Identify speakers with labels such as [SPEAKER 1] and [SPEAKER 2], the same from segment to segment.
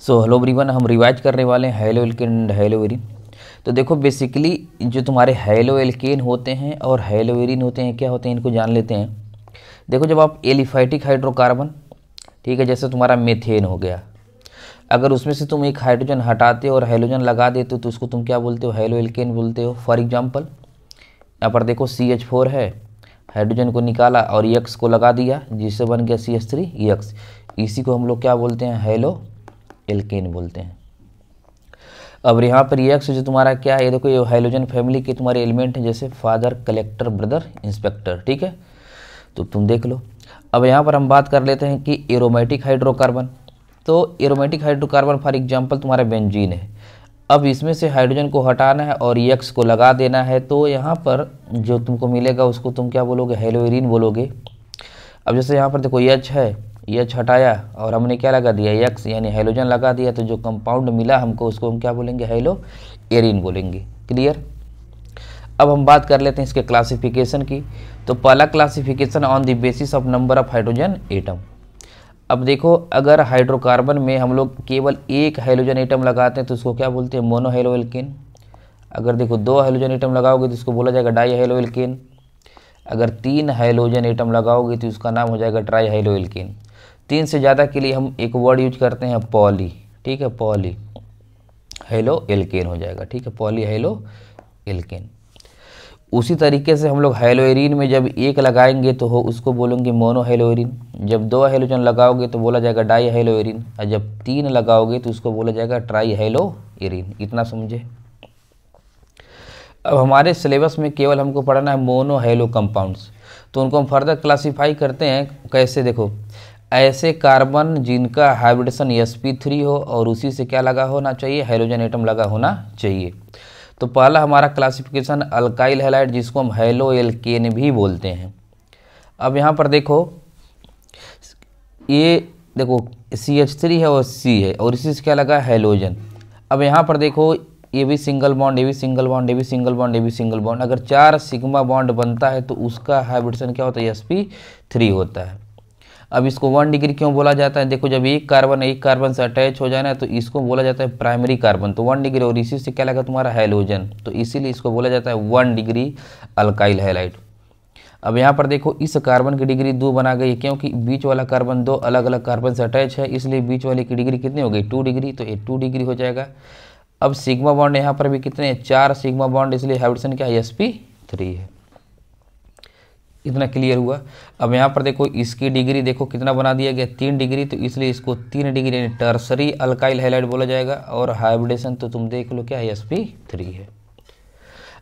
[SPEAKER 1] So hello everyone, हम revise करने वाले हैं halo alkane and hello arene. तो देखो बेसिकली जो तुम्हारे हेलो एल्केन होते हैं और हेलो एरीन होते हैं, क्या होते हैं इनको जान लेते हैं। देखो जब आप एलिफैटिक हाइड्रोकार्बन, ठीक है, जैसे तुम्हारा मेथेन हो गया, अगर उसमें से तुम एक हाइड्रोजन हटाते हो और हेलोजन लगा देते हो तो उसको तुम क्या बोलते हो, हेलो एल्केन बोलते हो। फॉर एग्जाम्पल यहाँ पर देखो CH4 है, हाइड्रोजन को निकाला और एक्स को लगा दिया जिससे बन गया CH3 इसी को हम लोग क्या बोलते हैं, हेलो एल्केन बोलते हैं। अब यहाँ पर एक्स जो तुम्हारा क्या है, देखो ये हाइड्रोजन फैमिली के तुम्हारे एलिमेंट हैं, जैसे फादर, कलेक्टर, ब्रदर, इंस्पेक्टर, ठीक है, तो तुम देख लो। अब यहाँ पर हम बात कर लेते हैं कि एरोमेटिक हाइड्रोकार्बन। तो एरोमेटिक हाइड्रोकार्बन फॉर एग्जांपल तुम्हारा बेंजीन है। अब इसमें से हाइड्रोजन को हटाना है और एक्स को लगा देना है, तो यहाँ पर जो तुमको मिलेगा उसको तुम क्या बोलोगे, हेलो एरीन बोलोगे। अब जैसे यहाँ पर देखो एच है, एच हटाया और हमने क्या लगा दिया, एक्स यानी हाइड्रोजन लगा दिया, तो जो कंपाउंड मिला हमको उसको हम क्या बोलेंगे, हेलो एरीन बोलेंगे। क्लियर। अब हम बात कर लेते हैं इसके क्लासिफिकेशन की। तो पहला classification on the basis of number of hydrogen atom. अब देखो अगर हाइड्रोकार्बन में हम लोग केवल एक हाइड्रोजन एटम लगाते हैं तो उसको क्या बोलते हैं, मोनो हेलो एल्केन। अगर देखो दो हाइड्रोजन एटम लगाओगे तो इसको बोला जाएगा डाई हेलो एल्केन। अगर तीन हाइड्रोजन एटम लगाओगे तो उसका नाम हो जाएगा ट्राई हेलो एल्केन। तीन से ज़्यादा के लिए हम एक वर्ड यूज करते हैं पॉली, ठीक है, पॉली हेलो एल्केन हो जाएगा, ठीक है, पॉली हेलो एल्केन। उसी तरीके से हम लोग हेलो एरीन में जब एक लगाएंगे तो हो उसको बोलेंगे मोनो हेलो एरीन। जब दो हाइड्रोजन लगाओगे तो बोला जाएगा डाई हेलो एरीन, और जब तीन लगाओगे तो उसको बोला जाएगा ट्राई हेलो एरीन। इतना समझे। अब हमारे सिलेबस में केवल हमको पढ़ना है मोनो हेलो कंपाउंड्स, तो उनको हम फर्दर क्लासीफाई करते हैं। कैसे, देखो ऐसे कार्बन जिनका हाइब्रिडेशन sp3 हो और उसी से क्या लगा होना चाहिए, हाइड्रोजन एटम लगा होना चाहिए। तो पहला हमारा क्लासिफिकेशन अल्काइल हैलाइड, जिसको हम हेलो एल्केन भी बोलते हैं। अब यहाँ पर देखो ये देखो CH3 है और C है और इसी से क्या लगा, हेलोजन। अब यहाँ पर देखो ये भी सिंगल बॉन्ड, ये भी सिंगल बॉन्ड, ये भी सिंगल बॉन्ड, ये भी सिंगल बॉन्ड। अगर 4 सिग्मा बॉन्ड बनता है तो उसका हाइब्रिडेशन क्या होता है, sp3 होता है। अब इसको 1 डिग्री क्यों बोला जाता है, देखो जब एक कार्बन से अटैच हो जाए ना तो इसको बोला जाता है प्राइमरी कार्बन, तो 1 डिग्री, और इसी से क्या लगा तुम्हारा हेलोजन, तो इसीलिए इसको बोला जाता है 1 डिग्री अल्काइल हैलाइड। अब यहाँ पर देखो इस कार्बन की डिग्री 2 बना गई, क्योंकि बीच वाला कार्बन 2 अलग अलग कार्बन से अटैच है, इसलिए बीच वाले की डिग्री कितनी हो गई, 2 डिग्री, तो ये 2 डिग्री हो जाएगा। अब सिग्मा बॉन्ड यहाँ पर भी कितने हैं, 4 सिग्मा बॉन्ड, इसलिए हाइब्रिडेशन क्या है, sp3 है। इतना क्लियर हुआ। अब यहाँ पर देखो इसकी डिग्री देखो कितना बना दिया गया, 3 डिग्री, तो इसलिए इसको 3 डिग्री यानी टर्सरी अल्काइल हैलाइड बोला जाएगा, और हाइब्रिडेशन तो तुम देख लो क्या है, sp3 है।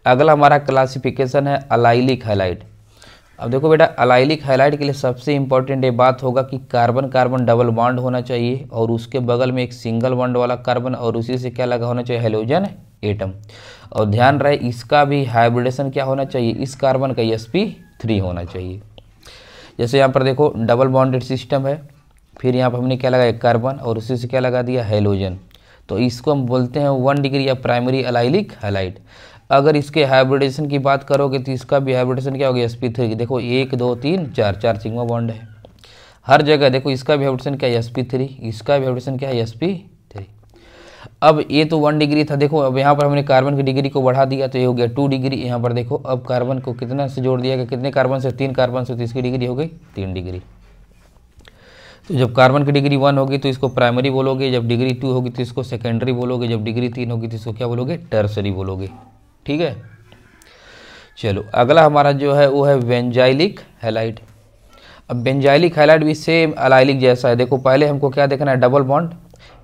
[SPEAKER 1] अगला हमारा क्लासिफिकेशन है अलाइलिक हैलाइड। अब देखो बेटा अलाइलिक हैलाइड के लिए सबसे इंपॉर्टेंट ये बात होगा कि कार्बन कार्बन डबल बॉन्ड होना चाहिए और उसके बगल में एक सिंगल बॉन्ड वाला कार्बन और उसी से क्या लगा होना चाहिए, हेलोजन एटम। और ध्यान रहे इसका भी हाइब्रिडेशन क्या होना चाहिए, इस कार्बन का sp3 होना चाहिए। जैसे यहाँ पर देखो डबल बॉन्डेड सिस्टम है, फिर यहाँ पर हमने क्या लगाया, कार्बन, और उसी से क्या लगा दिया, हेलोजन, तो इसको हम बोलते हैं 1 डिग्री या प्राइमरी अलाइलिक हैलाइड। अगर इसके हाइब्रिडेशन की बात करोगे तो इसका भी हाइब्रिडेशन क्या होगा, sp3। देखो 1 2 3 4 सिग्मा बॉन्ड है हर जगह, देखो इसका भी हाइब्रिडेशन क्या है, sp3, इसका भी हाइब्रिडेशन क्या है, sp3। अब ये तो 1 डिग्री था, देखो अब यहाँ पर हमने कार्बन की डिग्री को बढ़ा दिया तो ये हो गया 2 डिग्री। यहाँ पर देखो अब कार्बन को कितना से जोड़ दिया गया, कितने कार्बन से, 3 कार्बन से, तो इसकी डिग्री हो गई 3 डिग्री। तो जब कार्बन की डिग्री 1 होगी तो इसको प्राइमरी बोलोगे, जब डिग्री 2 होगी तो इसको सेकेंडरी बोलोगे, जब डिग्री 3 होगी तो इसको क्या बोलोगे, टर्सरी बोलोगे, ठीक है। चलो अगला हमारा जो है वो है बेंजाइलिक हैलाइड। अब बेंजाइलिक हैलाइड भी सेम अलाइलिक जैसा है। देखो पहले हमको क्या देखना है, डबल बॉन्ड।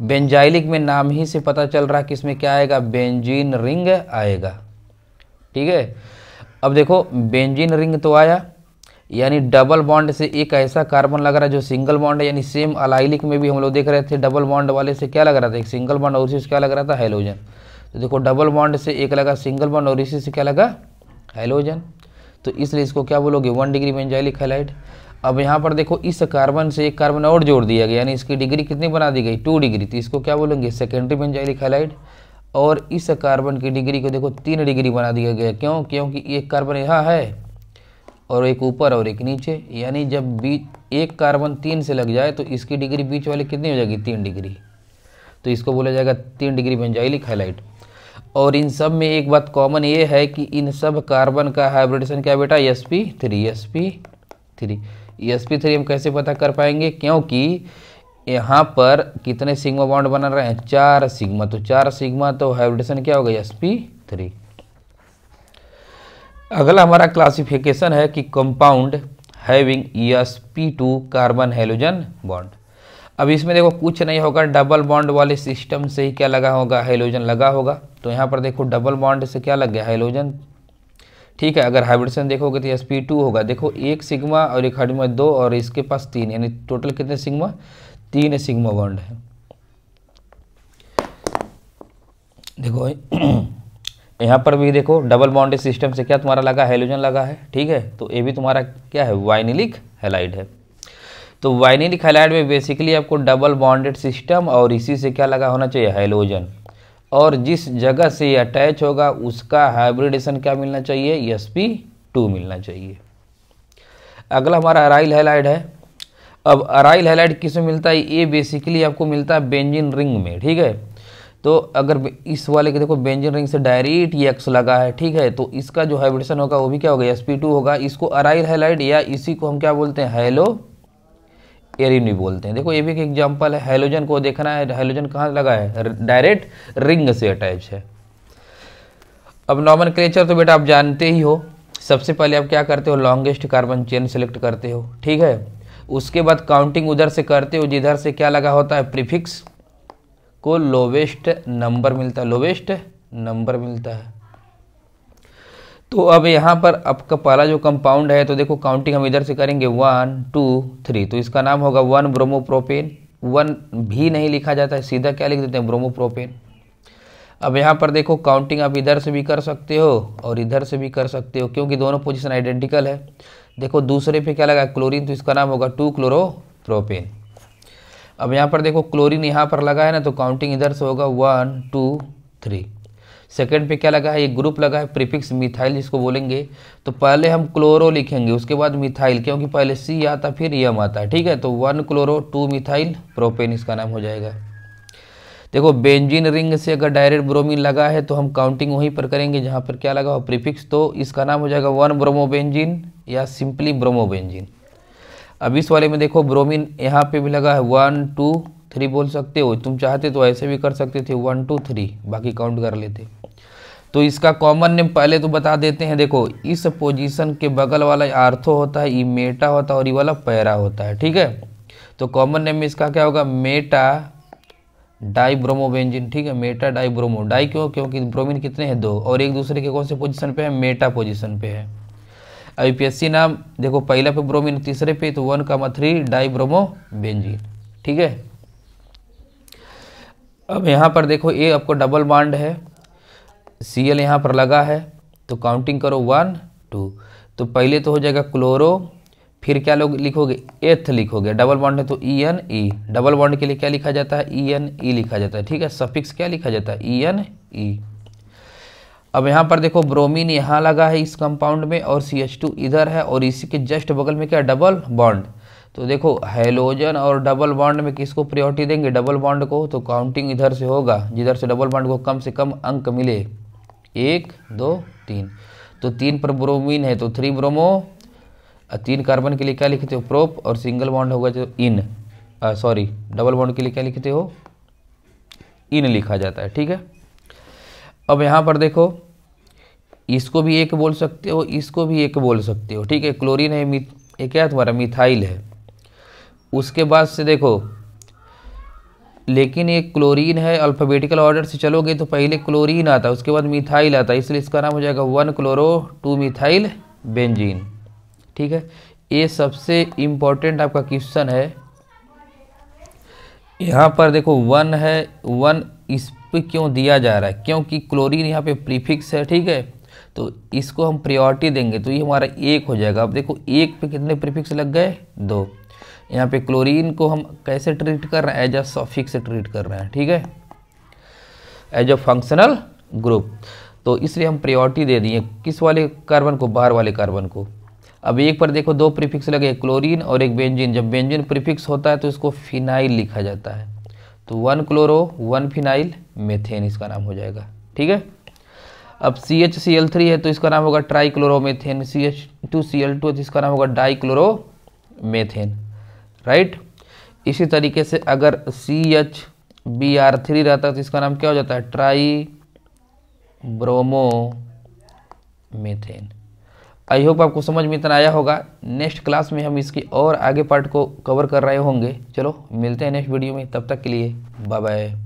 [SPEAKER 1] बेंजाइलिक में नाम ही से पता चल रहा है कि इसमें क्या आएगा, बेंजीन रिंग आएगा, ठीक है। अब देखो बेंजीन रिंग तो आया, यानी डबल बॉन्ड से एक ऐसा कार्बन लग रहा है जो सिंगल बॉन्ड है, यानी सेम अलाइलिक में भी हम लोग देख रहे थे डबल बॉन्ड वाले से क्या लग रहा था, एक सिंगल बॉन्ड, और उसी से क्या लग रहा था, हेलोजन। तो देखो डबल बॉन्ड से एक लगा सिंगल बॉन्ड और इसी से क्या लगा, हेलोजन, तो इसलिए इसको क्या बोलोगे, 1 डिग्री बेंजाइलिक हैलाइड। अब यहाँ पर देखो इस कार्बन से एक कार्बन और जोड़ दिया गया, यानी इसकी डिग्री कितनी बना दी गई, 2 डिग्री, तो इसको क्या बोलेंगे, सेकेंडरी बेंजाइलिक हैलाइड। और इस कार्बन की डिग्री को देखो 3 डिग्री बना दिया गया, क्यों, क्योंकि एक कार्बन यहाँ है और एक ऊपर और एक नीचे, यानी जब बीच एक कार्बन 3 से लग जाए तो इसकी डिग्री बीच वाले कितनी हो जाएगी, 3 डिग्री। तो इसको बोला जाएगा 3 डिग्री बेंजाइलिक हैलाइड। और इन सब में एक बात कॉमन ये है कि इन सब कार्बन का हाइब्रिडेशन क्या बेटा, sp3 हम कैसे पता कर पाएंगे, क्योंकि यहाँ पर कितने सिग्मा बॉन्ड बना रहे हैं, 4 सिग्मा, तो 4 सिग्मा तो हाइब्रिडेशन क्या होगा, sp3। अगला हमारा क्लासिफिकेशन है कि compound having sp2 carbon halogen bond. अब इसमें देखो कुछ नहीं होगा, डबल बॉन्ड वाले सिस्टम से ही क्या लगा होगा, हैलोजन लगा होगा। तो यहाँ पर देखो डबल बॉन्ड से क्या लग गया, हैलोजन, ठीक है। अगर हाइब्रिडेशन देखोगे तो sp2 होगा, देखो 1 सिग्मा और एक हाइड्रोजन 2 और इसके पास 3, यानी टोटल कितने सिग्मा, 3 सिग्मा बॉन्ड है। देखो यहाँ पर भी देखो डबल बॉन्ड सिस्टम से क्या तुम्हारा लगा, हैलोजन लगा है, ठीक है। तो ये भी तुम्हारा क्या है, वाइनिलिक हैलाइड है। तो वाइनिलिक हैलाइड में बेसिकली आपको डबल बॉन्डेड सिस्टम और इसी से क्या लगा होना चाहिए, हैलोजन, और जिस जगह से ये अटैच होगा उसका हाइब्रिडेशन क्या मिलना चाहिए, sp2 मिलना चाहिए। अगला हमारा अराइल हैलाइड है। अब अराइल हैलाइड किस में मिलता है, ये बेसिकली आपको मिलता है बेंजीन रिंग में, ठीक है। तो अगर इस वाले के देखो बेंजीन रिंग से डायरेक्ट ये एक्स लगा है, ठीक है, तो इसका जो हाइब्रिडेशन होगा वो भी क्या होगा, sp2 होगा। इसको अराइल हैलाइड या इसी को हम क्या बोलते हैं, हैलो एरिन भी बोलते हैं। देखो ये भी एक एग्जांपल है, हैलोजन को देखना है, हैलोजन कहाँ लगा है, डायरेक्ट रिंग से अटैच है। अब नॉमेनक्लेचर तो बेटा आप जानते ही हो, सबसे पहले आप क्या करते हो, लॉन्गेस्ट कार्बन चेन सेलेक्ट करते हो, ठीक है। उसके बाद काउंटिंग उधर से करते हो जिधर से क्या लगा होता है, प्रीफिक्स को लोवेस्ट नंबर मिलता है। तो अब यहाँ पर आपका पहला जो कंपाउंड है, तो देखो काउंटिंग हम इधर से करेंगे 1 2 3, तो इसका नाम होगा 1 ब्रोमोप्रोपेन। 1 भी नहीं लिखा जाता है, सीधा क्या लिख देते हैं, ब्रोमोप्रोपेन। अब यहाँ पर देखो काउंटिंग आप इधर से भी कर सकते हो और इधर से भी कर सकते हो, क्योंकि दोनों पोजीशन आइडेंटिकल है। देखो दूसरे पे क्या लगा, क्लोरीन, तो इसका नाम होगा 2 क्लोरोप्रोपेन। अब यहाँ पर देखो क्लोरीन यहाँ पर लगा है ना, तो काउंटिंग इधर से होगा 1 2 3। सेकंड पे क्या लगा है, ये ग्रुप लगा है, प्रीफिक्स मिथाइल जिसको बोलेंगे। तो पहले हम क्लोरो लिखेंगे, उसके बाद मिथाइल, क्योंकि पहले C आता फिर यम आता है, ठीक है। तो 1 क्लोरो 2 मिथाइल प्रोपेन इसका नाम हो जाएगा। देखो बेंजीन रिंग से अगर डायरेक्ट ब्रोमीन लगा है तो हम काउंटिंग वहीं पर करेंगे जहाँ पर क्या लगा हो, प्रीफिक्स, तो इसका नाम हो जाएगा 1 ब्रोमोबेंजीन या सिंपली ब्रोमोबेंजीन। अब इस वाले में देखो ब्रोमीन यहाँ पे भी लगा है, 1 2 3 बोल सकते हो, तुम चाहते तो ऐसे भी कर सकते थे 1 2 3, बाकी काउंट कर लेते। तो इसका कॉमन नेम पहले तो बता देते हैं। देखो इस पोजीशन के बगल वाला आर्थो होता है, ये मेटा होता है और ये वाला पैरा होता है, ठीक है। तो कॉमन नेम में इसका क्या होगा, मेटा डाइब्रोमोबेंजीन, ठीक है। मेटा डाइब्रोमो, डाई क्यों, क्योंकि ब्रोमीन कितने हैं, 2, और एक दूसरे के कौन से पोजीशन पे है, मेटा पोजीशन पे है। IUPAC नाम देखो पहला पे ब्रोमीन, तीसरे पे तो 1,3 डाइब्रोमोबेंजीन, ठीक है। अब यहाँ पर देखो ये आपको डबल बॉन्ड है, Cl यहाँ पर लगा है, तो काउंटिंग करो 1 2, तो पहले तो हो जाएगा क्लोरो, फिर क्या लोग लिखोगे, एथ लिखोगे, डबल बॉन्ड है तो EnE, डबल बॉन्ड के लिए क्या लिखा जाता है, EnE लिखा जाता है, ठीक है। सफिक्स क्या लिखा जाता है, EnE। अब यहाँ पर देखो ब्रोमीन यहाँ लगा है इस कंपाउंड में और CH2 इधर है, और इसी के जस्ट बगल में क्या, डबल बॉन्ड। तो देखो हैलोजन और डबल बॉन्ड में किसको प्रायोरिटी देंगे, डबल बॉन्ड को। तो काउंटिंग इधर से होगा जिधर से डबल बॉन्ड को कम से कम अंक मिले, 1 2 3, तो 3 पर ब्रोमीन है तो 3 ब्रोमो, 3 कार्बन के लिए क्या लिखते हो, प्रोप, और सिंगल बॉन्ड होगा जो इन, सॉरी डबल बॉन्ड के लिए क्या लिखते हो, इन लिखा जाता है, ठीक है। अब यहाँ पर देखो इसको भी एक बोल सकते हो, इसको भी एक बोल सकते हो, ठीक है। क्लोरीन है, ये क्या है तुम्हारा, मिथाइल है। उसके बाद से देखो, लेकिन ये क्लोरीन है, अल्फ़ाबेटिकल ऑर्डर से चलोगे तो पहले क्लोरीन आता है, उसके बाद मिथाइल आता है, इसलिए इसका नाम हो जाएगा 1 क्लोरो 2 मिथाइल बेंजीन, ठीक है। ये सबसे इम्पोर्टेंट आपका क्वेश्चन है। यहाँ पर देखो 1 है, 1 इस पे क्यों दिया जा रहा है, क्योंकि क्लोरीन यहाँ पे प्रीफिक्स है, ठीक है। तो इसको हम प्रायोरिटी देंगे तो ये हमारा 1 हो जाएगा। अब देखो 1 पे कितने प्रीफिक्स लग गए, 2। यहाँ पे क्लोरीन को हम कैसे ट्रीट कर रहे हैं, एज अ सफिक्स ट्रीट कर रहे हैं, ठीक है, एज अ फंक्शनल ग्रुप। तो इसलिए हम प्रायोरिटी दे दिए किस वाले कार्बन को, बाहर वाले कार्बन को। अब एक पर देखो 2 प्रीफिक्स लगे, क्लोरीन और एक बेंजीन। जब बेंजीन प्रीफिक्स होता है तो इसको फिनाइल लिखा जाता है, तो 1 क्लोरो 1 फिनाइल मेथेन इसका नाम हो जाएगा। ठीक है, अब CHCl3 है तो इसका नाम होगा ट्राइक्लोरोमेथेन, CH2Cl2 तो इसका नाम होगा डाइक्लोरोमेथेन, राइट। इसी तरीके से अगर CHBr3 रहता है तो इसका नाम क्या हो जाता है, ट्राई ब्रोमोमेथेन। आई होप आपको समझ में इतना आया होगा। नेक्स्ट क्लास में हम इसकी और आगे पार्ट को कवर कर रहे होंगे। चलो मिलते हैं नेक्स्ट वीडियो में, तब तक के लिए बाय बाय।